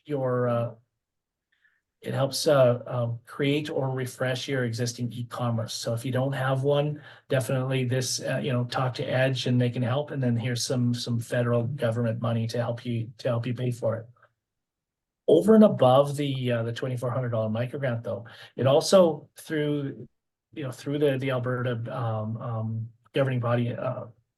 your create or refresh your existing e-commerce. So if you don't have one, definitely this, talk to Edge and they can help. And then here's some federal government money to help you pay for it. Over and above the $2,400 micro grant, though, it also through the Alberta governing body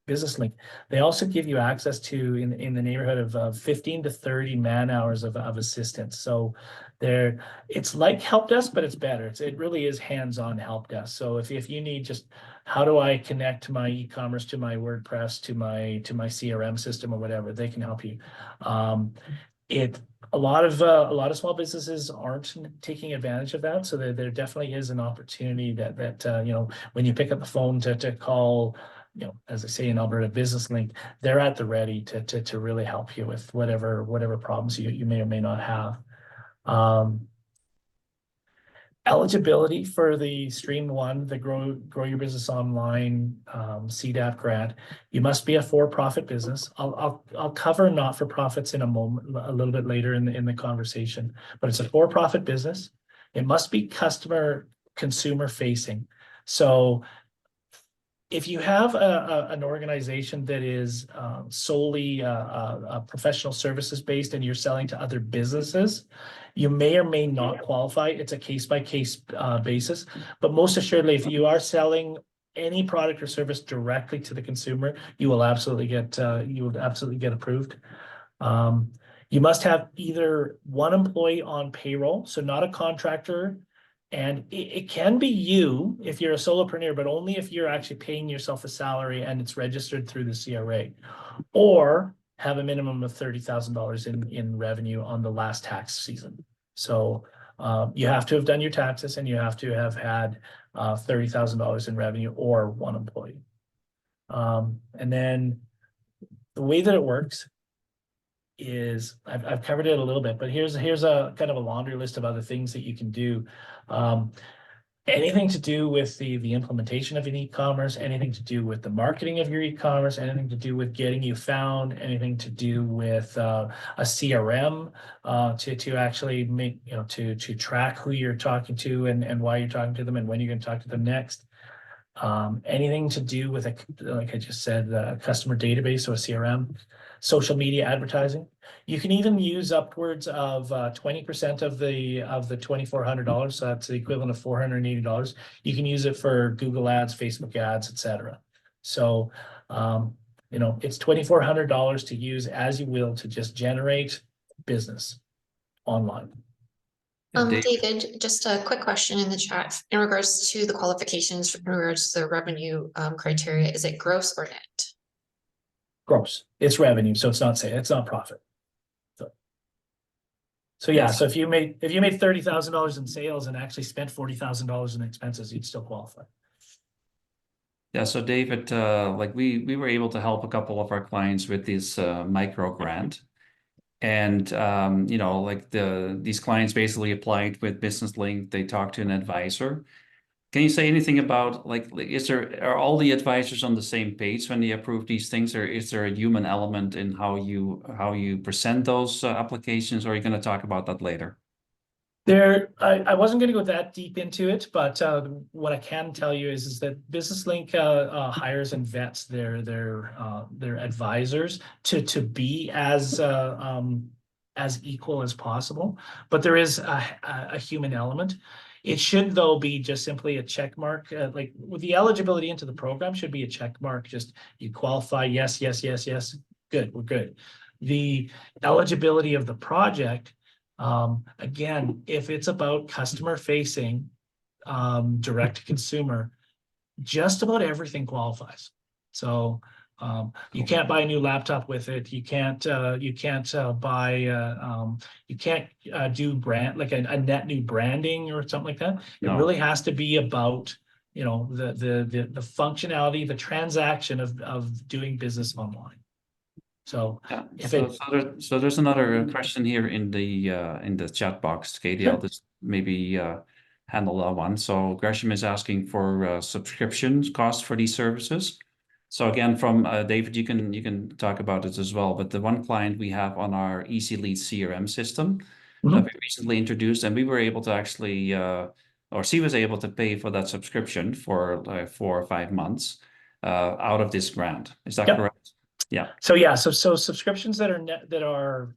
Business Link, they also give you access to in the neighborhood of 15 to 30 man hours of assistance. So it's like help desk, but it's better. It really is hands-on help desk. So if you need just how do I connect my e-commerce to my WordPress to my CRM system or whatever, they can help you. A lot of small businesses aren't taking advantage of that, so there definitely is an opportunity that when you pick up the phone to call, as I say in Alberta Business Link, they're at the ready to really help you with whatever problems you may or may not have. Eligibility for the Stream 1, the Grow Your Business Online CDAP grant, you must be a for-profit business. I'll cover not-for-profits in a moment, a little bit later in the conversation, but it's a for-profit business. It must be consumer facing. So if you have an organization that is solely professional services based and you're selling to other businesses, you may or may not qualify. It's a case-by-case basis, but most assuredly, if you are selling any product or service directly to the consumer, you will absolutely get approved. You must have either one employee on payroll, so not a contractor. And it can be you if you're a solopreneur, but only if you're actually paying yourself a salary and it's registered through the CRA, or have a minimum of $30,000 in revenue on the last tax season. So you have to have done your taxes and you have to have had $30,000 in revenue or one employee. And then the way that it works is I've covered it a little bit, but here's a kind of a laundry list of other things that you can do. Anything to do with the implementation of an e-commerce, anything to do with the marketing of your e-commerce, anything to do with getting you found, anything to do with a CRM to actually make, to track who you're talking to and why you're talking to them and when you're going to talk to them next. Anything to do with like I just said, a customer database or a CRM, social media advertising. You can even use upwards of 20% of the $2,400. So that's the equivalent of $480. You can use it for Google ads, Facebook ads, etc. So it's $2,400 to use as you will to just generate business online. David, just a quick question in the chat in regards to the qualifications in regards to the revenue criteria. Is it gross or net? Gross. It's revenue, so it's not profit. So yeah, so if you made $30,000 in sales and actually spent $40,000 in expenses, you'd still qualify. Yeah, so David, like we were able to help a couple of our clients with this micro grant. And these clients basically applied with Business Link. They talked to an advisor. Can you say anything about are all the advisors on the same page when they approve these things, or is there a human element in how you present those applications, or are you going to talk about that later? I wasn't going to go that deep into it, but what I can tell you is that Business Link hires and vets their advisors to be as equal as possible. But there is a human element. It should, though, be just simply a check mark. Like with the eligibility into the program should be a check mark. Just you qualify, yes, yes, yes, yes. Good, we're good. The eligibility of the project. Again, if it's about customer facing, direct to consumer, just about everything qualifies. So you can't buy a new laptop with it. You can't do brand like a net new branding or something like that. No. It really has to be about the functionality, the transaction of doing business online. So, yeah. So there's another question here in the chat box, Katie. Sure. I'll just maybe handle that one. So Gresham is asking for subscription costs for these services. So again, from David, you can talk about it as well. But the one client we have on our Easy Lead CRM system, Mhm. we recently introduced, and we were able to actually, or she was able to pay for that subscription for like 4 or 5 months out of this grant. Is that Yep. correct? Yeah. So yeah, so subscriptions that are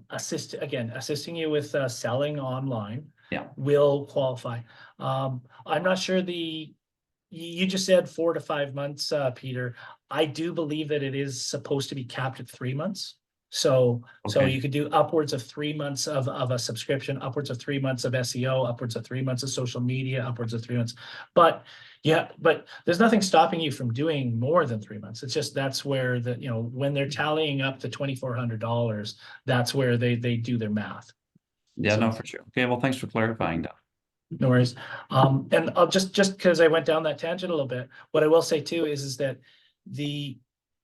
assisting you with selling online, Yeah. will qualify. I'm not sure you just said 4 to 5 months, Peter. I do believe that it is supposed to be capped at 3 months. So Okay. you could do upwards of 3 months of a subscription, upwards of 3 months of SEO, upwards of 3 months of social media, upwards of 3 months. But yeah, but there's nothing stopping you from doing more than 3 months. It's just that's where when they're tallying up to $2,400, that's where they do their math. Yeah, So- no, for sure. Okay, well, thanks for clarifying that. No worries. And I'll just because I went down that tangent a little bit, what I will say too is that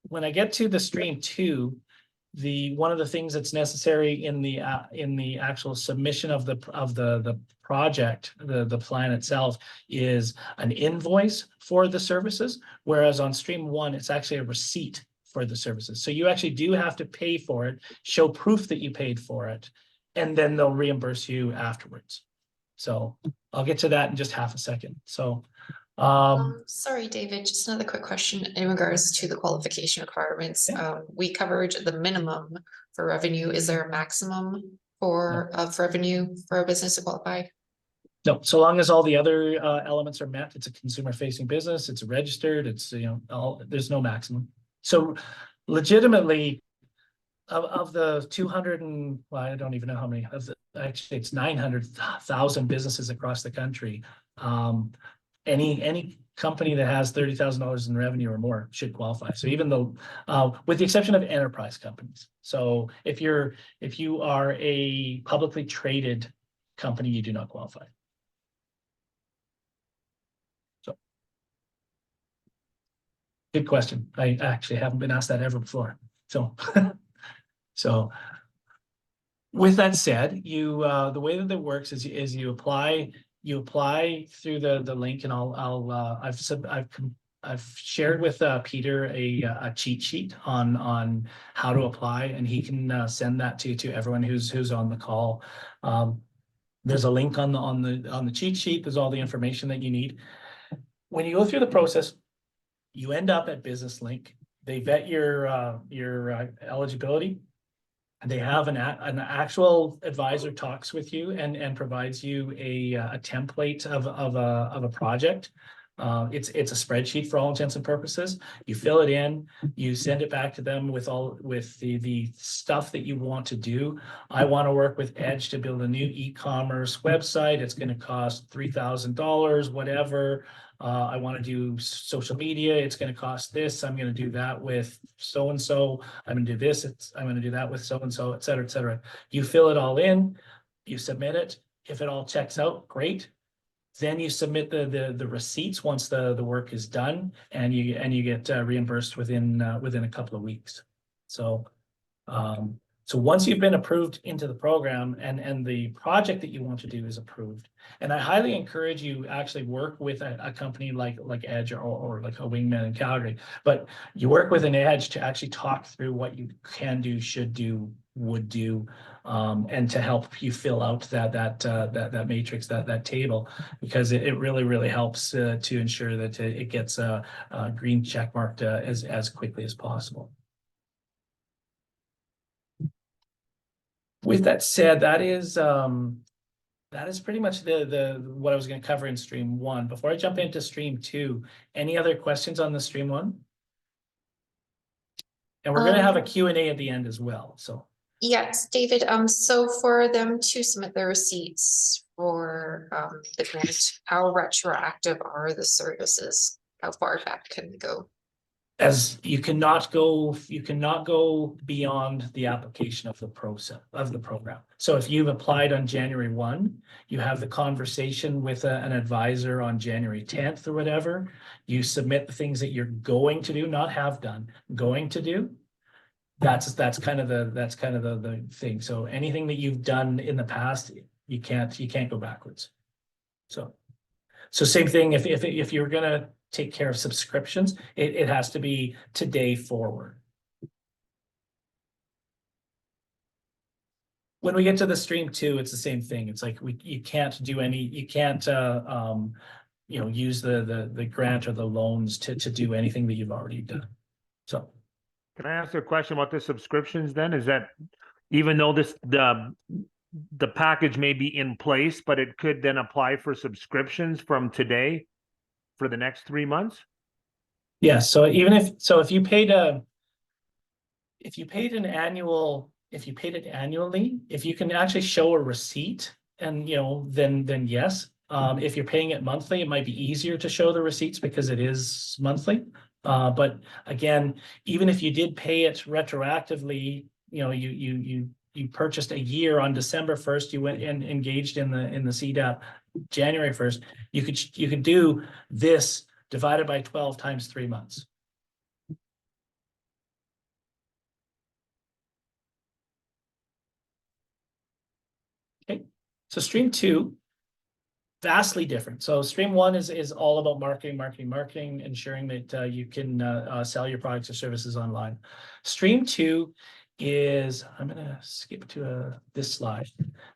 when I get to the stream 2, one of the things that's necessary in the actual submission of the project, the plan itself, is an invoice for the services, whereas on stream 1 it's actually a receipt for the services. So you actually do have to pay for it, show proof that you paid for it, and then they'll reimburse you afterwards. So I'll get to that in just half a second. So Sorry, David, just another quick question in regards to the qualification requirements. We covered the minimum for revenue. Is there a maximum of revenue for a business to qualify? no, so long as all the other elements are met, it's a consumer-facing business, it's registered, it's there's no maximum. So legitimately, of the 200 I don't even know how many, actually it's 900,000 businesses across the country. Any company that has $30,000 in revenue or more should qualify. So even though, with the exception of enterprise companies. So if you are a publicly traded company, you do not qualify. So, good question. I actually haven't been asked that ever before. So, so with that said, the way that it works is you apply through the link, and I've shared with Peter a cheat sheet on how to apply, and he can send that to everyone who's on the call. There's a link on the cheat sheet. There's all the information that you need. When you go through the process, you end up at Business Link. They vet your eligibility. They have an actual advisor talks with you and provides you a template of a project. It's a spreadsheet for all intents and purposes. You fill it in, you send it back to them with the stuff that you want to do. I want to work with Edge to build a new e-commerce website. It's going to cost $3,000, whatever. I want to do social media. It's going to cost this. I'm going to do that with so-and-so. I'm going to do this. I'm going to do that with so-and-so, et cetera, et cetera. You fill it all in, you submit it. If it all checks out, great. Then you submit the receipts once the work is done, and you get reimbursed within a couple of weeks. So once you've been approved into the program and the project that you want to do is approved, and I highly encourage you actually work with a company like Edge or like a Wingman in Calgary, but you work with an Edge to actually talk through what you can do, should do, would do, and to help you fill out that matrix, that table, because it really helps to ensure that it gets a green check marked as quickly as possible. With that said, that is pretty much the what I was going to cover in stream 1. Before I jump into stream 2, any other questions on the stream 1? And we're going to have a Q&A at the end as well. So yes, David. So for them to submit their receipts for the grant, how retroactive are the services? How far back can they go? as you cannot go beyond the application of the process of the program. So if you've applied on January 1, you have the conversation with an advisor on January 10th or whatever. You submit the things that you're going to do, not have done, going to do. That's kind of the thing. So anything that you've done in the past, you can't go backwards. So same thing if you're gonna take care of subscriptions, it has to be today forward. when we get to the stream two, it's the same thing. It's like you can't do any, you can't use the grant or the loans to do anything that you've already done. So Can I ask a question about the subscriptions then? Is that even though the package may be in place, but it could then apply for subscriptions from today for the next 3 months? yeah, so even if you paid an annual, if you paid it annually, if you can actually show a receipt and then yes. If you're paying it monthly, it might be easier to show the receipts because it is monthly. But again, even if you did pay it retroactively, you purchased a year on December 1st, you went and engaged in the CDAP January 1st, you could do this divided by 12 times 3 months. Okay, so stream two, vastly different. So stream one is all about marketing, ensuring that you can sell your products or services online. Stream two is, I'm gonna skip to this slide.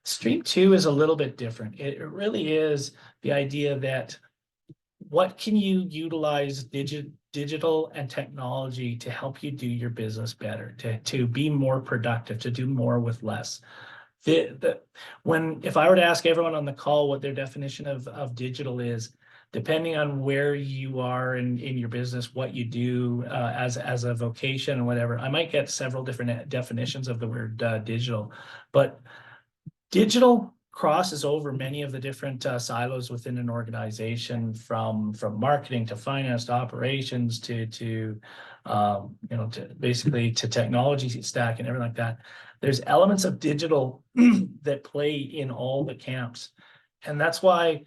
Stream two is a little bit different. It really is the idea that what can you utilize digital and technology to help you do your business better, to be more productive, to do more with less. If I were to ask everyone on the call what their definition of digital is, depending on where you are in your business, what you do as a vocation or whatever, I might get several different definitions of the word digital. But digital crosses over many of the different silos within an organization, from marketing to finance to operations to basically to technology stack and everything like that. There's elements of digital that play in all the camps, and that's why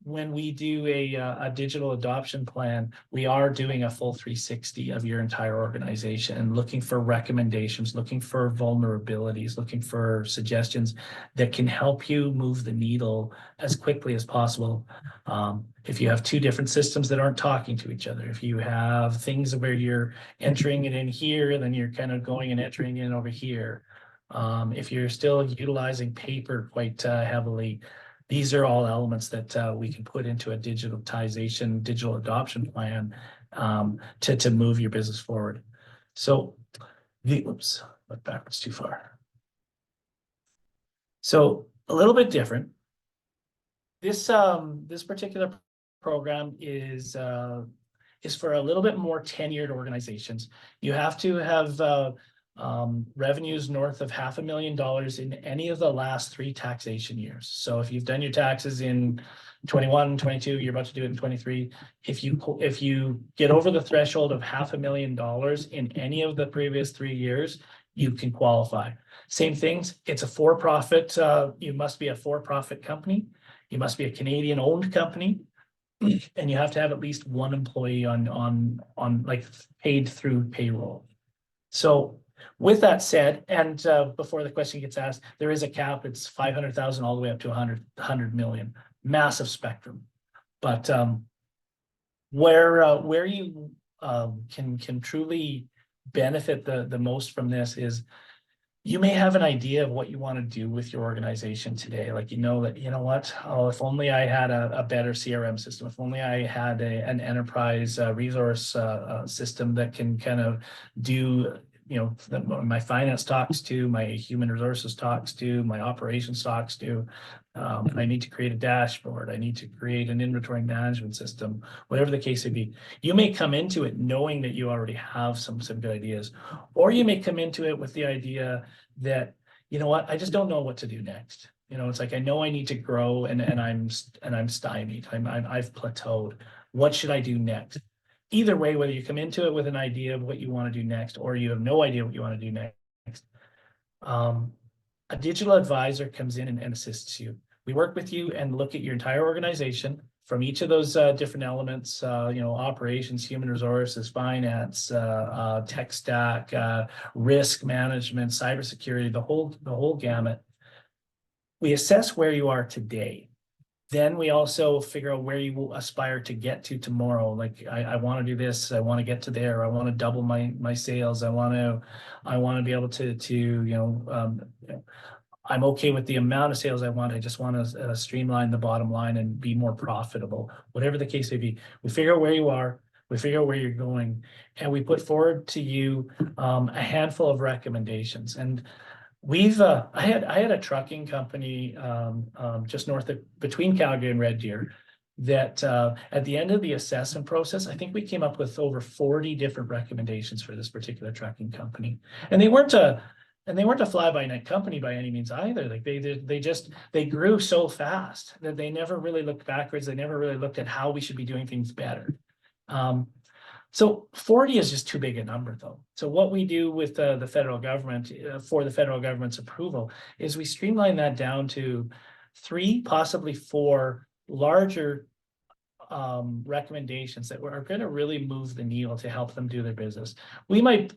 when we do a digital adoption plan, we are doing a full 360 of your entire organization and looking for recommendations, looking for vulnerabilities, looking for suggestions that can help you move the needle as quickly as possible. If you have two different systems that aren't talking to each other, if you have things where you're entering it in here, then you're kind of going and entering in over here. If you're still utilizing paper quite heavily, these are all elements that we can put into a digital adoption plan to move your business forward. So, oops, went backwards too far. So a little bit different. This particular program is for a little bit more tenured organizations. You have to have revenues north of $500,000 in any of the last 3 taxation years. So if you've done your taxes in 21, 22, you're about to do it in 23. If you get over the threshold of $500,000 in any of the previous 3 years, you can qualify. Same things. It's a for-profit. You must be a for-profit company. You must be a Canadian-owned company, and you have to have at least 1 employee on like paid through payroll. So with that said, and before the question gets asked, there is a cap. It's 500,000 all the way up to 100 million. Massive spectrum. But where you can truly benefit the most from this is you may have an idea of what you want to do with your organization today. Like, what? Oh, if only I had a better CRM system, if only I had an enterprise resource system that can kind of do, my finance talks to, my human resources talks to, my operations talks to. I need to create a dashboard. I need to create an inventory management system, whatever the case may be. You may come into it knowing that you already have some good ideas, or you may come into it with the idea that, I just don't know what to do next. It's like, I know I need to grow and I'm stymied. I've plateaued. What should I do next? Either way, whether you come into it with an idea of what you want to do next, or you have no idea what you want to do next, a digital advisor comes in and assists you. We work with you and look at your entire organization from each of those different elements, operations, human resources, finance, tech stack, risk management, cybersecurity, the whole gamut. We assess where you are today. Then we also figure out where you will aspire to get to tomorrow. Like, I want to do this. I want to get to there. I want to double my sales. I want to be able to I'm okay with the amount of sales I want. I just want to streamline the bottom line and be more profitable, whatever the case may be. We figure out where you are, we figure out where you're going, and we put forward to you a handful of recommendations. And we've I had a trucking company just north of between Calgary and Red Deer that at the end of the assessment process, I think we came up with over 40 different recommendations for this particular trucking company. And they weren't a fly-by-night company by any means either. Like they grew so fast that they never really looked backwards. They never really looked at how we should be doing things better. So 40 is just too big a number, though. So what we do with the federal government for the federal government's approval is we streamline that down to 3, possibly 4 larger recommendations that are going to really move the needle to help them do their business. We might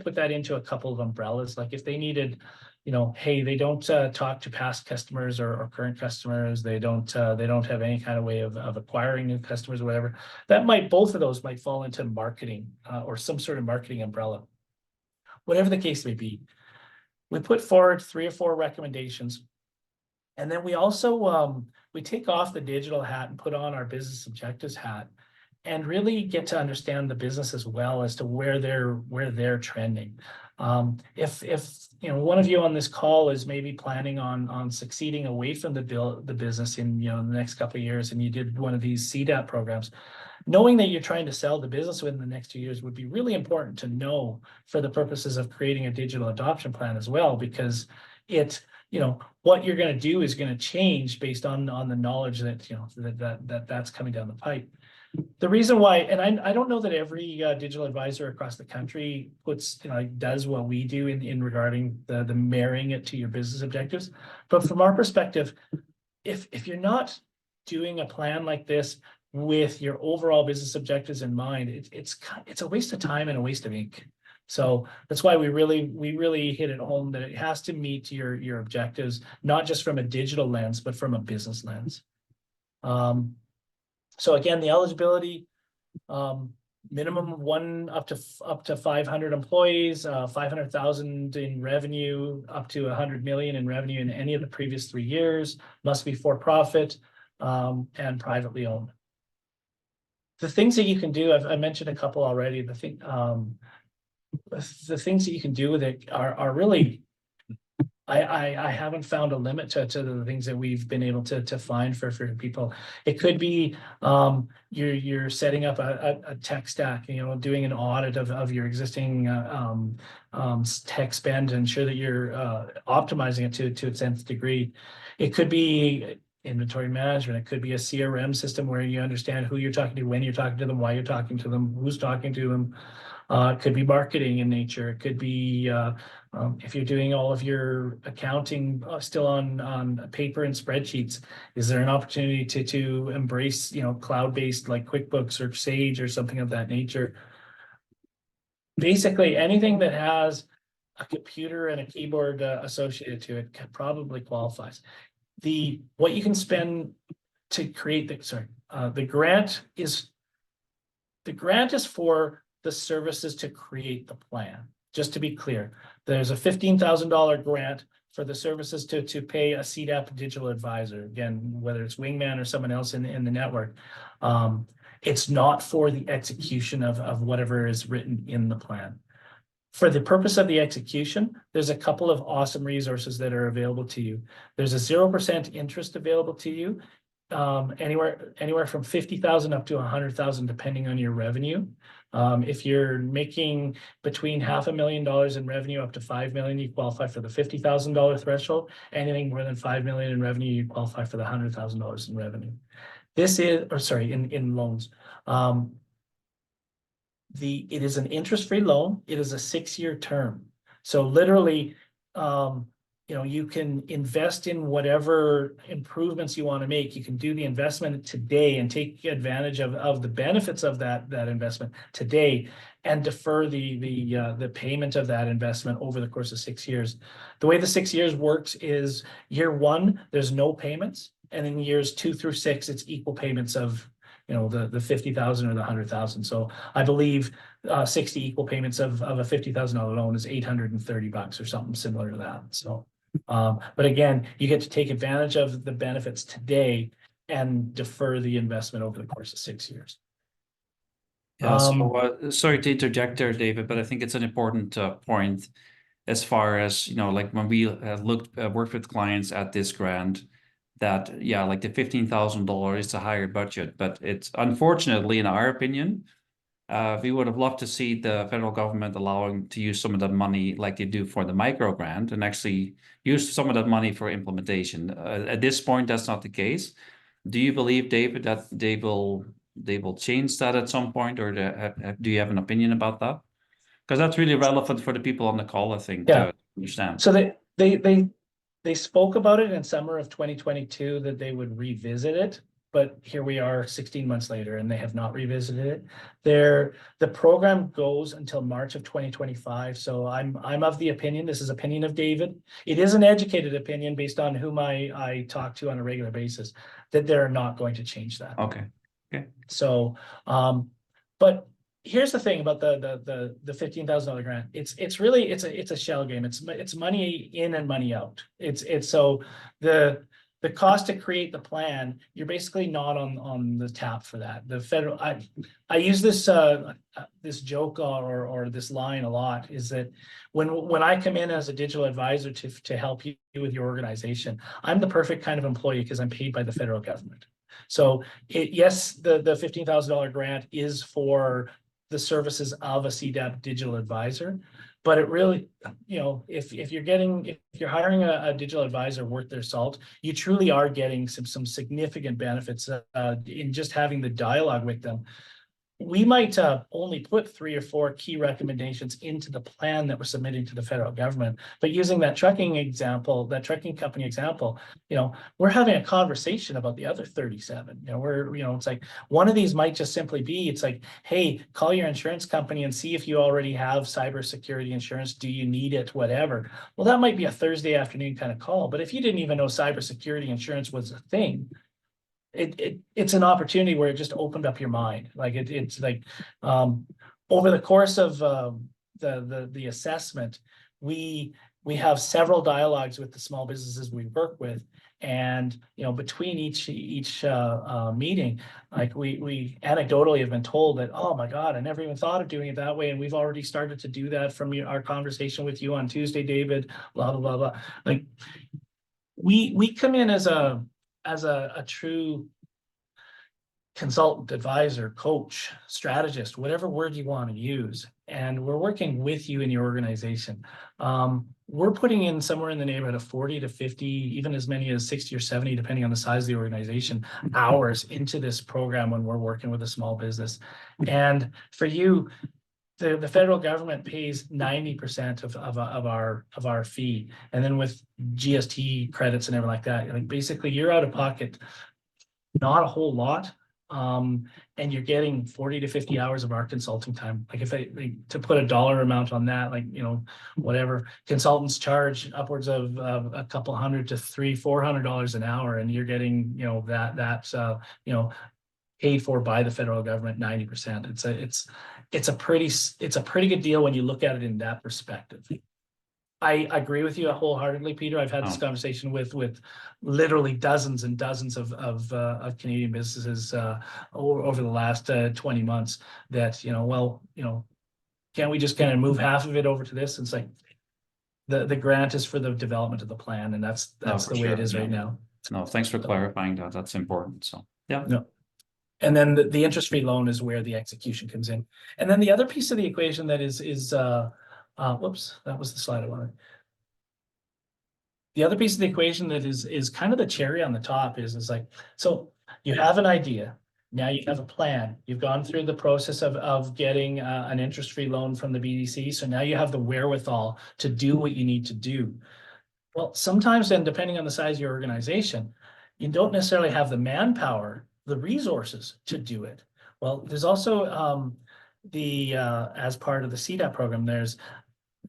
put that into a couple of umbrellas, like if they needed, you know, hey, they don't talk to past customers or current customers, they don't have any kind of way of acquiring new customers or whatever. Both of those might fall into marketing or some sort of marketing umbrella. Whatever the case may be, we put forward 3 or 4 recommendations. And then we also we take off the digital hat and put on our business objectives hat and really get to understand the business as well as to where they're trending. If you know, one of you on this call is maybe planning on succeeding away from the business in, you know, the next couple of years, and you did one of these CDAP programs, knowing that you're trying to sell the business within the next 2 years would be really important to know for the purposes of creating a digital adoption plan as well, because you know, what you're going to do is going to change based on the knowledge that, you know, that's coming down the pipe. The reason why, and I don't know that every digital advisor across the country does what we do in regarding the marrying it to your business objectives, but from our perspective, if you're not doing a plan like this with your overall business objectives in mind, it's a waste of time and a waste of ink. So that's why we really hit it home that it has to meet your objectives, not just from a digital lens, but from a business lens. So again, the eligibility, minimum of 1 up to 500 employees, 500,000 in revenue, up to 100 million in revenue in any of the previous 3 years, must be for profit, and privately owned. The things that you can do, I mentioned a couple already. The things that you can do with it are really, I haven't found a limit to the things that we've been able to find for people. It could be you're setting up a tech stack, you know, doing an audit of your existing tech spend to ensure that you're optimizing it to its nth degree. It could be inventory management. It could be a CRM system where you understand who you're talking to, when you're talking to them, why you're talking to them, who's talking to them. It could be marketing in nature. It could be if you're doing all of your accounting still on paper and spreadsheets, is there an opportunity to embrace, you know, cloud-based like QuickBooks or Sage or something of that nature? Basically, anything that has a computer and a keyboard associated to it probably qualifies. What you can spend to create the grant is for the services to create the plan. Just to be clear, there's a $15,000 grant for the services to pay a CDAP digital advisor. Again, whether it's Wingman or someone else in the network, it's not for the execution of whatever is written in the plan. For the purpose of the execution, there's a couple of awesome resources that are available to you. There's a 0% interest available to you, anywhere from 50,000 up to 100,000, depending on your revenue. If you're making between $500,000 in revenue up to 5 million, you qualify for the $50,000 threshold. Anything more than 5 million in revenue, you qualify for the $100,000 in revenue. In loans. It is an interest-free loan. It is a 6-year term. So literally, you know, you can invest in whatever improvements you want to make. You can do the investment today and take advantage of the benefits of that investment today, and defer the payment of that investment over the course of 6 years. The way the 6 years works is year 1, there's no payments, and in years 2 through 6, it's equal payments of, you know, the 50,000 or the 100,000. So I believe 60 equal payments of a $50,000 loan is $830 or something similar to that. So But again, you get to take advantage of the benefits today and defer the investment over the course of 6 years. Yeah, so sorry to interject there, David, but I think it's an important point as far as, you know, like when we worked with clients at this grant, that, yeah, like the $15,000 is a higher budget, but it's unfortunately, in our opinion, we would have loved to see the federal government allowing to use some of that money like they do for the micro grant and actually use some of that money for implementation. At this point, that's not the case. Do you believe, David, that they will change that at some point, or do you have an opinion about that? Because that's really relevant for the people on the call, I think, Yeah. to understand. So they spoke about it in summer of 2022 that they would revisit it, but here we are 16 months later and they have not revisited it. The program goes until March of 2025. So I'm of the opinion, this is opinion of David. It is an educated opinion based on whom I talk to on a regular basis, that they're not going to change that. Okay. So, but here's the thing about the $15,000 grant. It's really it's a shell game. It's money in and money out. It's so the cost to create the plan, you're basically not on the tap for that. The federal, I use this this joke or this line a lot, is that when I come in as a digital advisor to help you with your organization, I'm the perfect kind of employee because I'm paid by the federal government. So yes, the $15,000 grant is for the services of a CDAP digital advisor, but it really, you know, if you're hiring a digital advisor worth their salt, you truly are getting some significant benefits in just having the dialogue with them. We might only put 3 or 4 key recommendations into the plan that we're submitting to the federal government. But using that trucking example, that trucking company example, you know, we're having a conversation about the other 37. You know, it's like one of these might just simply be, it's like, hey, call your insurance company and see if you already have cybersecurity insurance. Do you need it? Whatever. Well, that might be a Thursday afternoon kind of call. But if you didn't even know cybersecurity insurance was a thing, it's an opportunity where it just opened up your mind. Like it's like over the course of the assessment, we have several dialogues with the small businesses we work with, and you know, between each meeting, like we anecdotally have been told that, oh my God, I never even thought of doing it that way, and we've already started to do that from our conversation with you on Tuesday, David. Blah blah blah blah. Like we come in as a true consultant, advisor, coach, strategist, whatever word you want to use. And we're working with you in your organization. We're putting in somewhere in the neighborhood of 40 to 50, even as many as 60 or 70, depending on the size of the organization, hours into this program when we're working with a small business. And for you, the federal government pays 90% of our fee. And then with GST credits and everything like that, like basically you're out of pocket not a whole lot. And you're getting 40 to 50 hours of our consulting time. Like if to put a dollar amount on that, like, you know, whatever consultants charge upwards of a couple $100 to $300-400 an hour, and you're getting, you know, that's you know, paid for by the federal government 90%. It's a pretty good deal when you look at it in that perspective. I agree with you wholeheartedly, Peter. I've had this conversation with literally dozens and dozens of Canadian businesses over the last 20 months that, you know, well, you know, can't we just kind of move half of it over to this? And it's like the grant is for the development of the plan, and that's the way it is right now. No, thanks for clarifying that. That's important. So yeah. No. And then the interest-free loan is where the execution comes in. And then the other piece of the equation that is whoops, that was the slide I wanted. The other piece of the equation that is kind of the cherry on the top is like, so you have an idea, now you have a plan, you've gone through the process of getting an interest-free loan from the BDC, so now you have the wherewithal to do what you need to do. Well, sometimes then, depending on the size of your organization, you don't necessarily have the manpower, the resources to do it. Well, there's also as part of the CDAP program, there's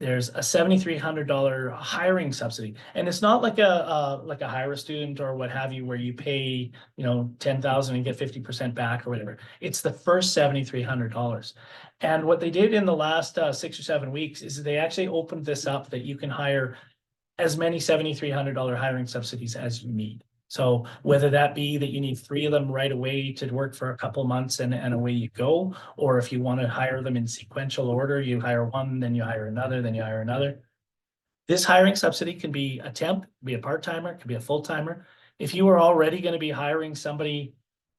a $7,300 hiring subsidy, and it's not like a hire a student or what have you, where you pay, you know, $10,000 and get 50% back or whatever. It's the first $7,300. And what they did in the last 6 or 7 weeks is they actually opened this up that you can hire as many $7,300 hiring subsidies as you need. So whether that be that you need 3 of them right away to work for a couple months and away you go, or if you want to hire them in sequential order, you hire one, then you hire another, then you hire another. This hiring subsidy can be a temp, be a part-timer, could be a full-timer. If you are already going to be hiring somebody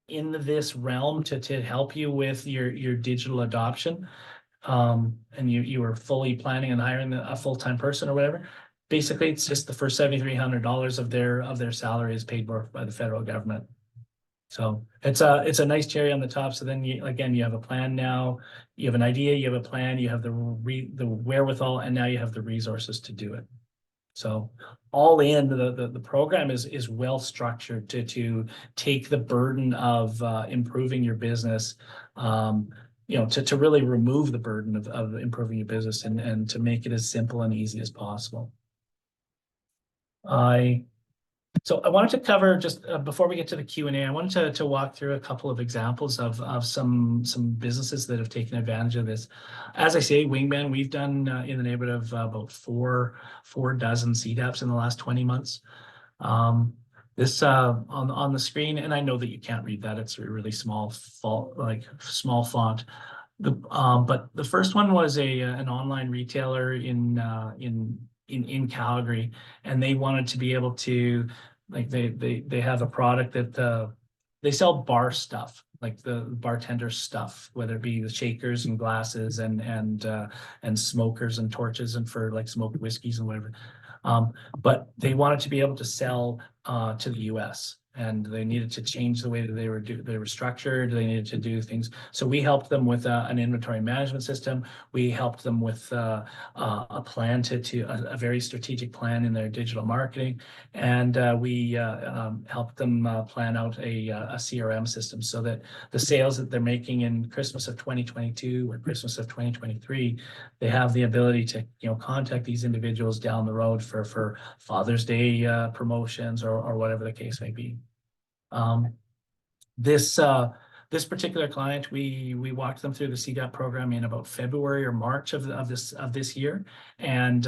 in this realm to help you with your digital adoption, and you were fully planning on hiring a full-time person or whatever, basically it's just the first $7,300 of their salary is paid for by the federal government. So it's a nice cherry on the top. So then you have a plan now, you have an idea, you have a plan, you have the wherewithal, and now you have the resources to do it. So all in, the program is well structured to take the burden of improving your business, to really remove the burden of improving your business and to make it as simple and easy as possible. So I wanted to cover just before we get to the Q&A, I wanted to walk through a couple of examples of some businesses that have taken advantage of this. As I say, Wingman, we've done in the neighborhood of about four dozen CDAPs in the last 20 months. This on the screen, and I know that you can't read that; it's a really small font. But the first one was an online retailer in Calgary, and they wanted to be able to, like, they have a product that they sell bar stuff, like the bartender stuff, whether it be the shakers and glasses and smokers and torches and for like smoked whiskeys and whatever. But they wanted to be able to sell to the US, and they needed to change the way that they were structured. They needed to do things. So we helped them with an inventory management system. We helped them with a plan a very strategic plan in their digital marketing, and we helped them plan out a CRM system so that the sales that they're making in Christmas of 2022 or Christmas of 2023, they have the ability to contact these individuals down the road for Father's Day promotions or whatever the case may be. This particular client, we walked them through the CDAP program in about February or March of this year, and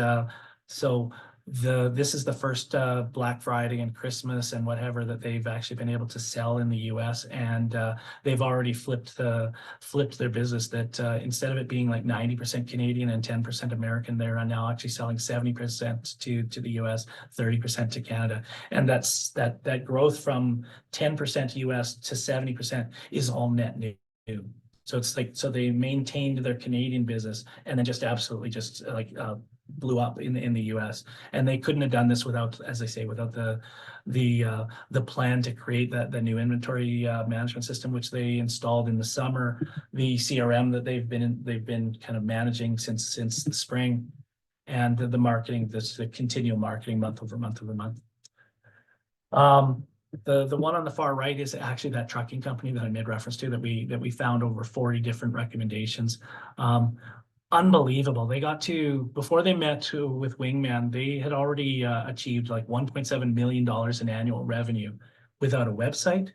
so this is the first Black Friday and Christmas and whatever that they've actually been able to sell in the US, and they've already flipped their business, that instead of it being like 90% Canadian and 10% American, they're now actually selling 70% to the US, 30% to Canada. And that growth from 10% US to 70% is all net new. So it's like, so they maintained their Canadian business and then just absolutely just blew up in the US, and they couldn't have done this without, as I say, without the plan to create the new inventory management system, which they installed in the summer, the CRM that they've been kind of managing since the spring, and the marketing, the continual marketing month over month over month. The one on the far right is actually that trucking company that I made reference to, that we found over 40 different recommendations. Unbelievable. They got to, before they met with Wingman, they had already achieved like $1.7 million in annual revenue without a website.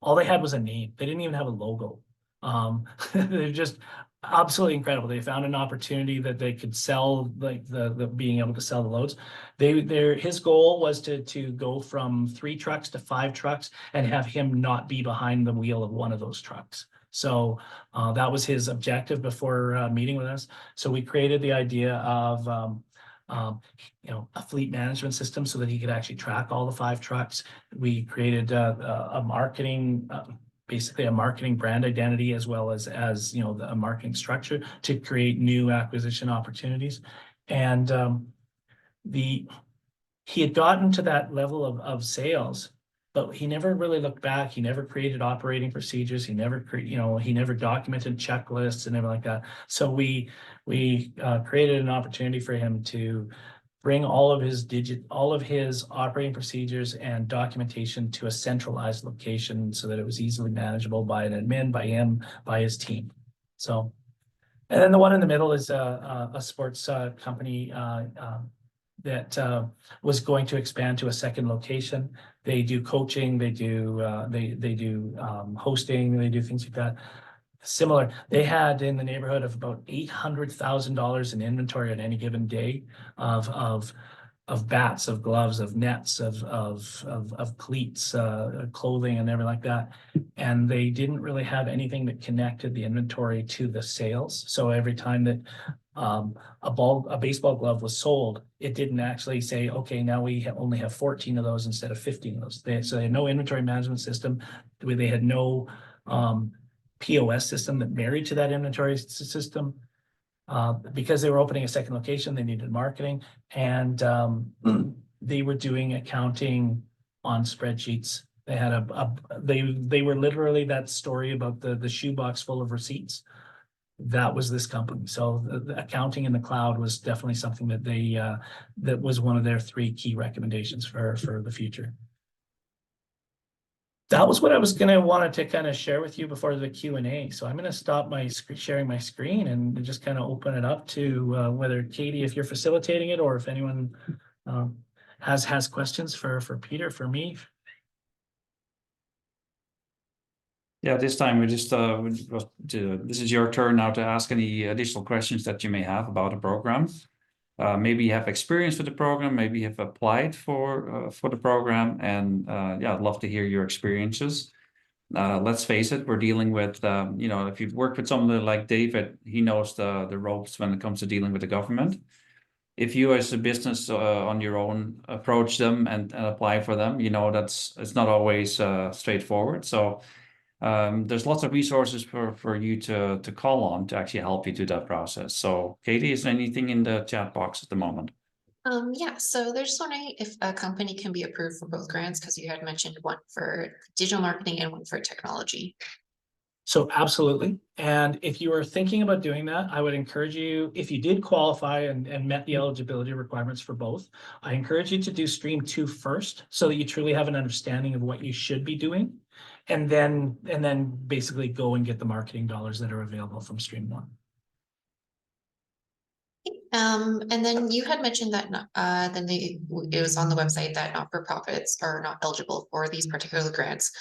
All they had was a name. They didn't even have a logo. They're just absolutely incredible. They found an opportunity that they could sell, like the being able to sell the loads. His goal was to go from 3 trucks to 5 trucks and have him not be behind the wheel of one of those trucks. So that was his objective before meeting with us. So we created the idea of a fleet management system so that he could actually track all the 5 trucks. We created a marketing, basically a marketing brand identity, as well as a marketing structure to create new acquisition opportunities. And he had gotten to that level of sales, but he never really looked back. He never created operating procedures. He never documented checklists and everything like that. So we created an opportunity for him to bring all of his operating procedures and documentation to a centralized location so that it was easily manageable by an admin, by him, by his team. So, and then the one in the middle is a sports company that was going to expand to a second location. They do coaching, they do hosting, they do things like that. Similar, they had in the neighborhood of about $800,000 in inventory on any given day of of bats, of gloves, of nets, of cleats, clothing and everything like that. And they didn't really have anything that connected the inventory to the sales. So every time that a baseball glove was sold, it didn't actually say, okay, now we only have 14 of those instead of 15 of those. So they had no inventory management system. They had no POS system that married to that inventory system. Because they were opening a second location, they needed marketing, and they were doing accounting on spreadsheets. They had they were literally that story about the shoebox full of receipts. That was this company. So the accounting in the cloud was definitely something that they that was one of their 3 key recommendations for the future. That was what I was gonna wanted to kind of share with you before the Q&A. So I'm gonna stop my sharing my screen and just kind of open it up to whether Katie, if you're facilitating it, or if anyone has questions for Peter, for me. Yeah, this time we just this is your turn now to ask any additional questions that you may have about the program. Maybe you have experience with the program, maybe you have applied for the program, and yeah, I'd love to hear your experiences. Let's face it, we're dealing with you know, if you've worked with someone like David, he knows the ropes when it comes to dealing with the government. If you as a business on your own approach them and apply for them, you know, it's not always straightforward. So there's lots of resources for you to call on to actually help you through that process. So Katie, is there anything in the chat box at the moment? Yeah, so they're just wondering if a company can be approved for both grants, because you had mentioned one for digital marketing and one for technology. So absolutely. And if you are thinking about doing that, I would encourage you, if you did qualify and met the eligibility requirements for both, I encourage you to do Stream 2 first, so that you truly have an understanding of what you should be doing. And then basically go and get the marketing dollars that are available from Stream 1. And then you had mentioned that it was on the website that not-for-profits are not eligible for these particular grants.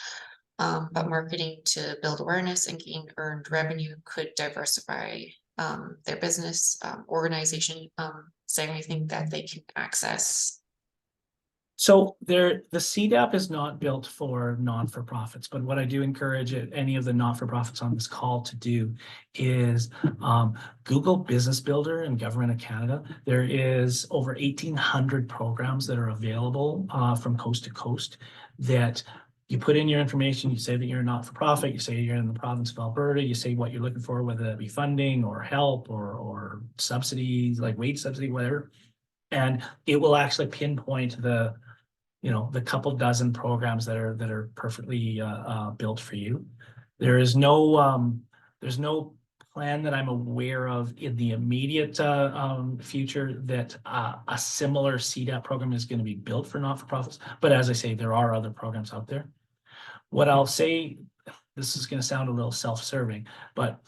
But marketing to build awareness and gain earned revenue could diversify their business organization. Is there anything that they can access? So the CDAP is not built for non-for-profits, but what I do encourage any of the not-for-profits on this call to do is Google Business Builder in Government of Canada. There is over 1,800 programs that are available from coast to coast that you put in your information, you say that you're a not-for-profit, you say you're in the province of Alberta, you say what you're looking for, whether that be funding or help or subsidies, like wage subsidy, whatever. And it will actually pinpoint the couple dozen programs that are perfectly built for you. There's no plan that I'm aware of in the immediate future that a similar CDAP program is going to be built for not-for-profits. But as I say, there are other programs out there. What I'll say, this is going to sound a little self-serving, but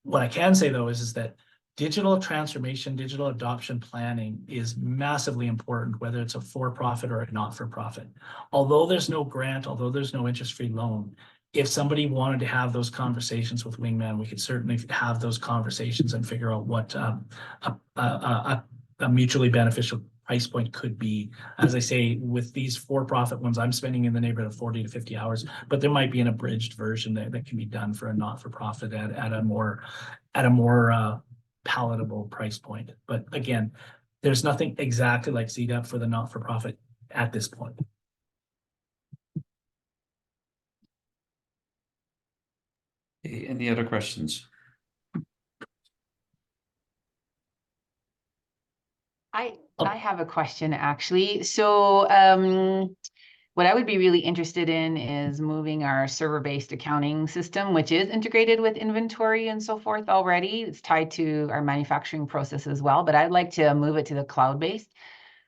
what I can say though is that digital transformation, digital adoption planning is massively important, whether it's a for-profit or a not-for-profit. Although there's no grant, although there's no interest-free loan, if somebody wanted to have those conversations with Wingman, we could certainly have those conversations and figure out what a mutually beneficial price point could be. As I say, with these for-profit ones, I'm spending in the neighborhood of 40 to 50 hours, but there might be an abridged version that can be done for a not-for-profit at a more palatable price point. But again, there's nothing exactly like CDAP for the not-for-profit at this point. Any other questions? I have a question actually. So what I would be really interested in is moving our server-based accounting system, which is integrated with inventory and so forth already. It's tied to our manufacturing process as well, but I'd like to move it to the cloud-based.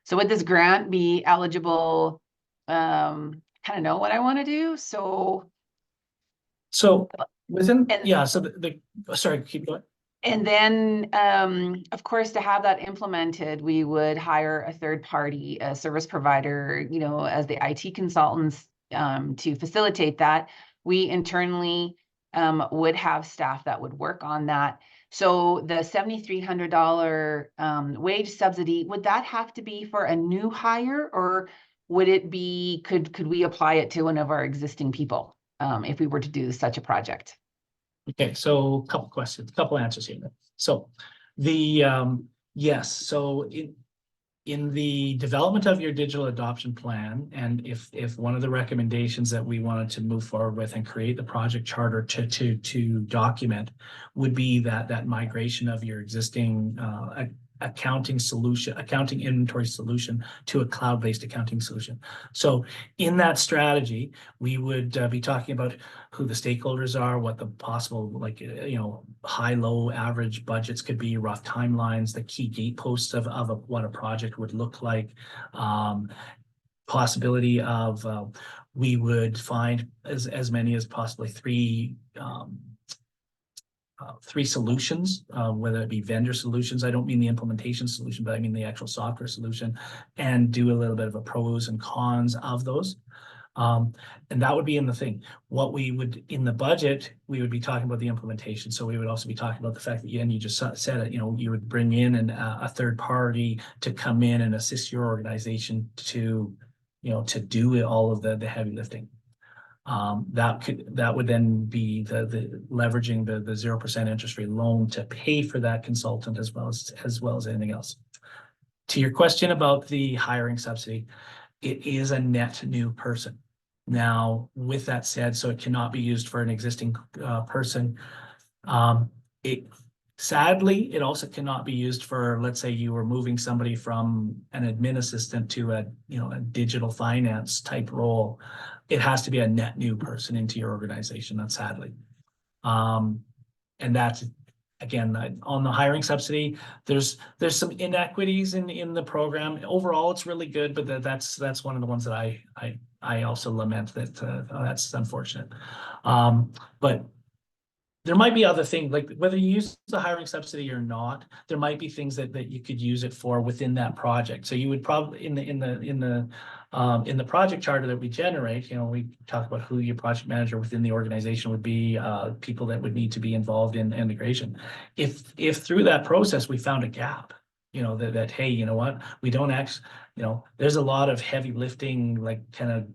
So would this grant be eligible? Kind of know what I want to do. So within, yeah, so sorry, keep going. And then, of course, to have that implemented, we would hire a third party, a service provider, as the IT consultants to facilitate that. We internally would have staff that would work on that. So the $7,300 wage subsidy, would that have to be for a new hire, or would it be, could we apply it to one of our existing people if we were to do such a project? Okay, so a couple questions, a couple answers here. So the yes, so in the development of your digital adoption plan, and if one of the recommendations that we wanted to move forward with and create the project charter to document would be that migration of your existing accounting inventory solution to a cloud-based accounting solution. So in that strategy, we would be talking about who the stakeholders are, what the possible, like, high, low, average budgets could be, rough timelines, the key gateposts of what a project would look like, possibility of we would find as many as possibly three solutions, whether it be vendor solutions. I don't mean the implementation solution, but I mean the actual software solution, and do a little bit of a pros and cons of those. And that would be in the thing. What we would, in the budget, we would be talking about the implementation. So we would also be talking about the fact that, and you just said it, you would bring in a third party to come in and assist your organization to do all of the heavy lifting. That would then be the leveraging the 0% interest rate loan to pay for that consultant as well as anything else. To your question about the hiring subsidy, it is a net new person. Now, with that said, so it cannot be used for an existing person. Sadly, it also cannot be used for, let's say you were moving somebody from an admin assistant to a digital finance type role. It has to be a net new person into your organization, that's sadly. And that's, again, on the hiring subsidy, there's some inequities in the program. Overall, it's really good, but that's one of the ones that I also lament that that's unfortunate. But there might be other things, like whether you use the hiring subsidy or not, there might be things that you could use it for within that project. So you would probably in the project charter that we generate, we talk about who your project manager within the organization would be, people that would need to be involved in integration. If through that process we found a gap, that hey, you know what, we don't actually, there's a lot of heavy lifting, like kind of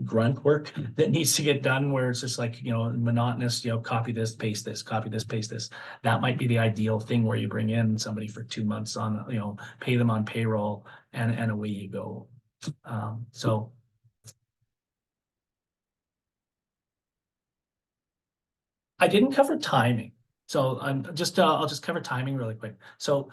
grunt work that needs to get done, where it's just like, monotonous, copy this, paste this, copy this, paste this. That might be the ideal thing, where you bring in somebody for 2 months on, pay them on payroll, and away you go. So I didn't cover timing. So I'll just cover timing really quick. So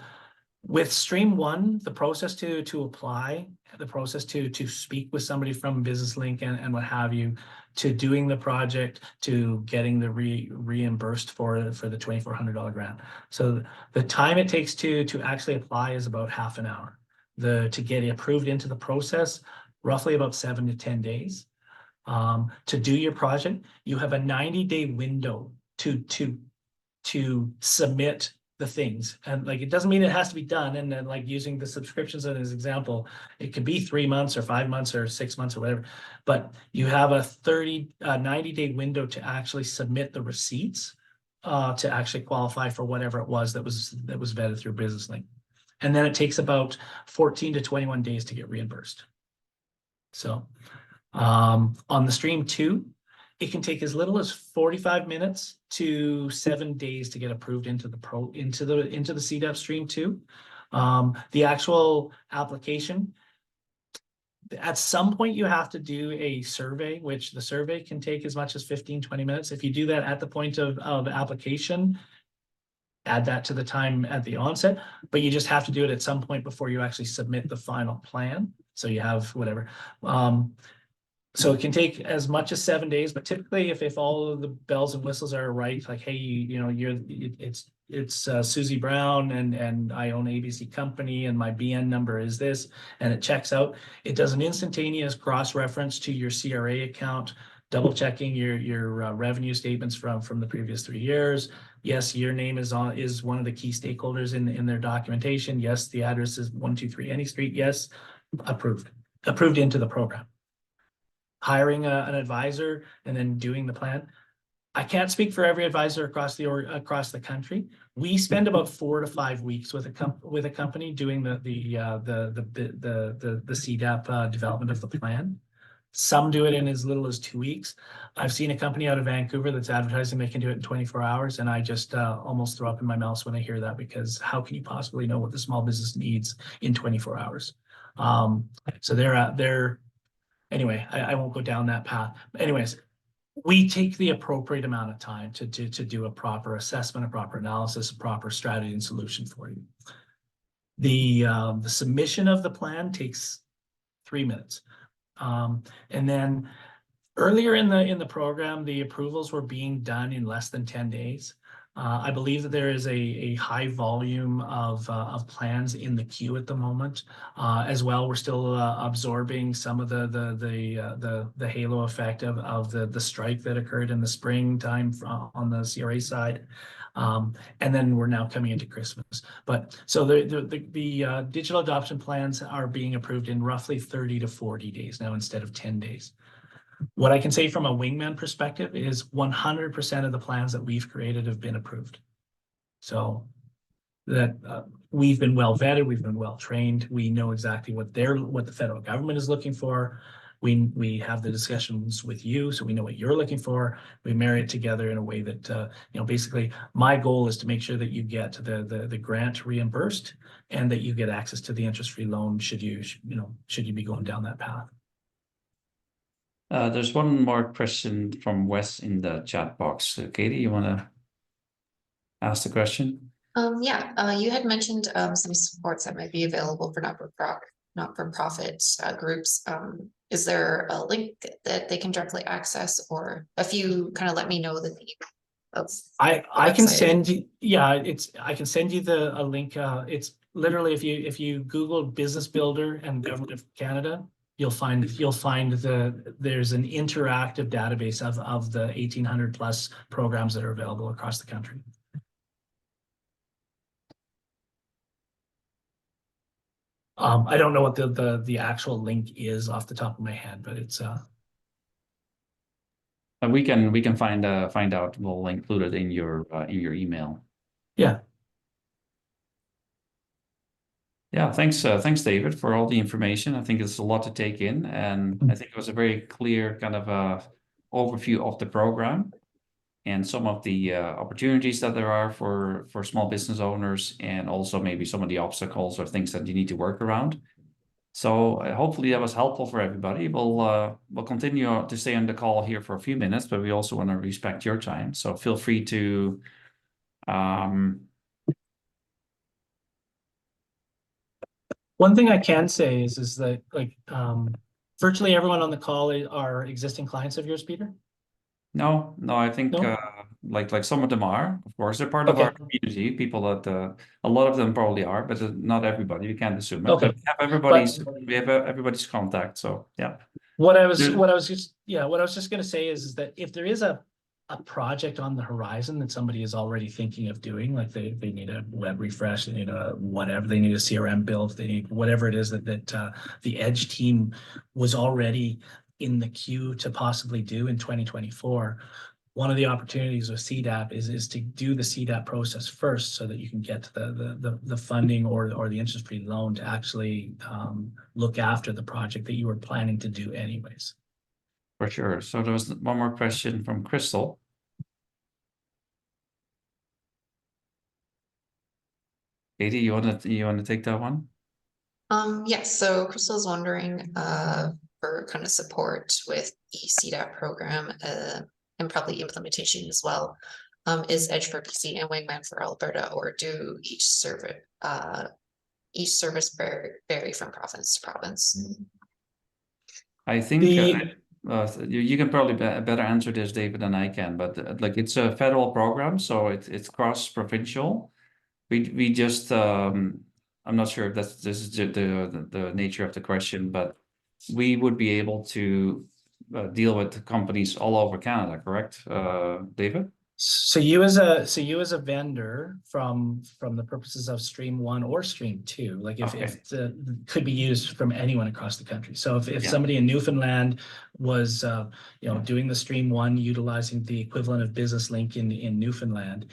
with Stream 1, the process to apply, the process to speak with somebody from Business Link and what have you, to doing the project, to getting the reimbursed for the $2,400 grant. So the time it takes to actually apply is about half an hour. To get it approved into the process, roughly about 7 to 10 days. To do your project, you have a 90-day window to submit the things, and like it doesn't mean it has to be done. And then, like, using the subscriptions as an example, it could be 3 months or 5 months or 6 months or whatever, but you have a 90-day window to actually submit the receipts to actually qualify for whatever it was that was vetted through Business Link. And then it takes about 14 to 21 days to get reimbursed. So on the Stream 2, it can take as little as 45 minutes to 7 days to get approved into the CDAP Stream 2. The actual application, at some point you have to do a survey, which the survey can take as much as 15-20 minutes. If you do that at the point of application, add that to the time at the onset, but you just have to do it at some point before you actually submit the final plan. So you have whatever. So it can take as much as 7 days, but typically if all of the bells and whistles are right, like, hey, it's Susie Brown and I own ABC company and my BN number is this, and it checks out, it does an instantaneous cross-reference to your CRA account, double checking your revenue statements from the previous 3 years. Yes, your name is one of the key stakeholders in their documentation. Yes, the address is 123 Any Street. Yes, approved into the program. Hiring an advisor and then doing the plan. I can't speak for every advisor across the country. We spend about 4 to 5 weeks with a company doing the CDAP development of the plan. Some do it in as little as 2 weeks. I've seen a company out of Vancouver that's advertising they can do it in 24 hours, and I just almost throw up in my mouth when I hear that, because how can you possibly know what the small business needs in 24 hours? So they're anyway, I won't go down that path. Anyways, we take the appropriate amount of time to do a proper assessment, a proper analysis, a proper strategy and solution for you. The submission of the plan takes 3 minutes. And then earlier in the program, the approvals were being done in less than 10 days. I believe that there is a high volume of plans in the queue at the moment. As well, we're still absorbing some of the halo effect of the strike that occurred in the springtime on the CRA side. And then we're now coming into Christmas. But so the digital adoption plans are being approved in roughly 30 to 40 days now instead of 10 days. What I can say from a wingman perspective is 100% of the plans that we've created have been approved. So that we've been well vetted, we've been well trained, we know exactly what the federal government is looking for. We have the discussions with you, so we know what you're looking for. We marry it together in a way that basically my goal is to make sure that you get the grant reimbursed and that you get access to the interest-free loan should you be going down that path. There's one more question from Wes in the chat box. Katie, you want to ask the question? Yeah, you had mentioned some supports that might be available for not-for-profit groups. Is there a link that they can directly access, or if you kind of let me know the name of I can send you, I can send you a link. It's literally if you Google Business Builder and Government of Canada, you'll find there's an interactive database of the 1,800 plus programs that are available across the country. I don't know what the actual link is off the top of my head, but it's we can find out. We'll include it in your email. Yeah. Yeah, thanks, David, for all the information. I think it's a lot to take in, and I think it was a very clear kind of overview of the program and some of the opportunities that there are for small business owners, and also maybe some of the obstacles or things that you need to work around. So hopefully that was helpful for everybody. We'll continue to stay on the call here for a few minutes, but we also want to respect your time. So feel free to one thing I can say is that virtually everyone on the call are existing clients of yours, Peter? No, I think No? like some of them are, of course, they're part of our community. People that a lot of them probably are, but not everybody. We can't assume it. Okay. But we have everybody's contact. So yeah. What I was just going to say is that if there is a project on the horizon that somebody is already thinking of doing, like they need a web refresh, they need they need a CRM build, they need whatever it is that the Edge team was already in the queue to possibly do in 2024. One of the opportunities with CDAP is to do the CDAP process first, so that you can get the funding or the interest-free loan to actually look after the project that you were planning to do anyways. For sure. So there was one more question from Crystal. Katie, you want to take that one? Yes. So Crystal's wondering for kind of support with the CDAP program and probably implementation as well. Is Edge for BC and Wingman for Alberta, or do each service vary from province to province? I think you can probably better answer this, David, than I can. But like it's a federal program, so it's cross-provincial. We just I'm not sure if this is the nature of the question, but we would be able to deal with companies all over Canada, correct, David? So you as a vendor from the purposes of stream 1 or stream 2, like if Okay. the could be used from anyone across the country. So if Yeah. somebody in Newfoundland was doing the stream 1 utilizing the equivalent of Business Link in Newfoundland,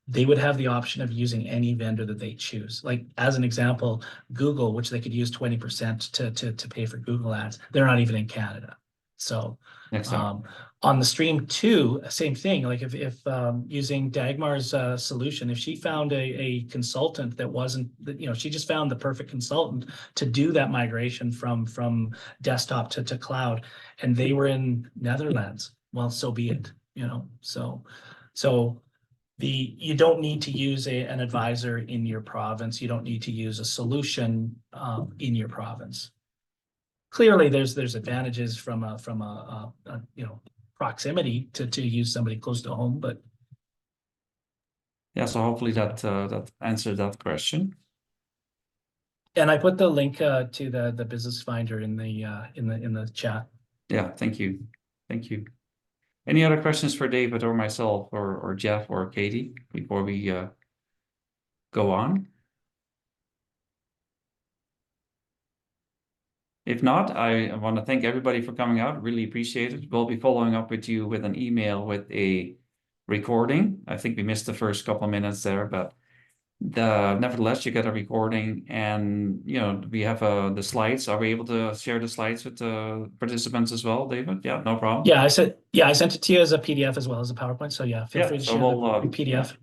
they would have the option of using any vendor that they choose. Like as an example, Google, which they could use 20% to pay for Google ads. They're not even in Canada. So Excellent. on the stream 2, same thing. Like if using Dagmar's solution, if she found a consultant that wasn't, she just found the perfect consultant to do that migration from desktop to cloud, and they were in Netherlands, well, so be it. So you don't need to use an advisor in your province. You don't need to use a solution in your province. Clearly, there's advantages from a proximity to use somebody close to home, but Yeah, so hopefully that answered that question. and I put the link to the business finder in the chat. Yeah, thank you. Thank you. Any other questions for David or myself or Jeff or Katie before we go on? If not, I want to thank everybody for coming out. Really appreciate it. We'll be following up with you with an email with a recording. I think we missed the first couple of minutes there, but nevertheless, you get a recording, and we have the slides. Are we able to share the slides with the participants as well, David? Yeah, no problem. Yeah, I sent it to you as a PDF as well as a PowerPoint. So yeah, feel free to so share we'll, the PDF.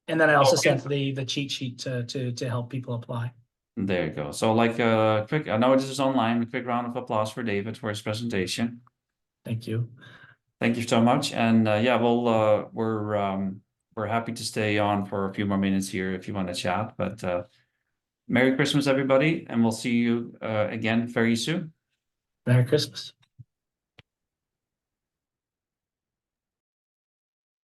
And then I also Okay. sent the cheat sheet to help people apply. There you go. So like a quick, I know this is online, a quick round of applause for David for his presentation. Thank you. Thank you so much. And yeah, we're happy to stay on for a few more minutes here if you want to chat. But Merry Christmas, everybody, and we'll see you again very soon. Merry Christmas.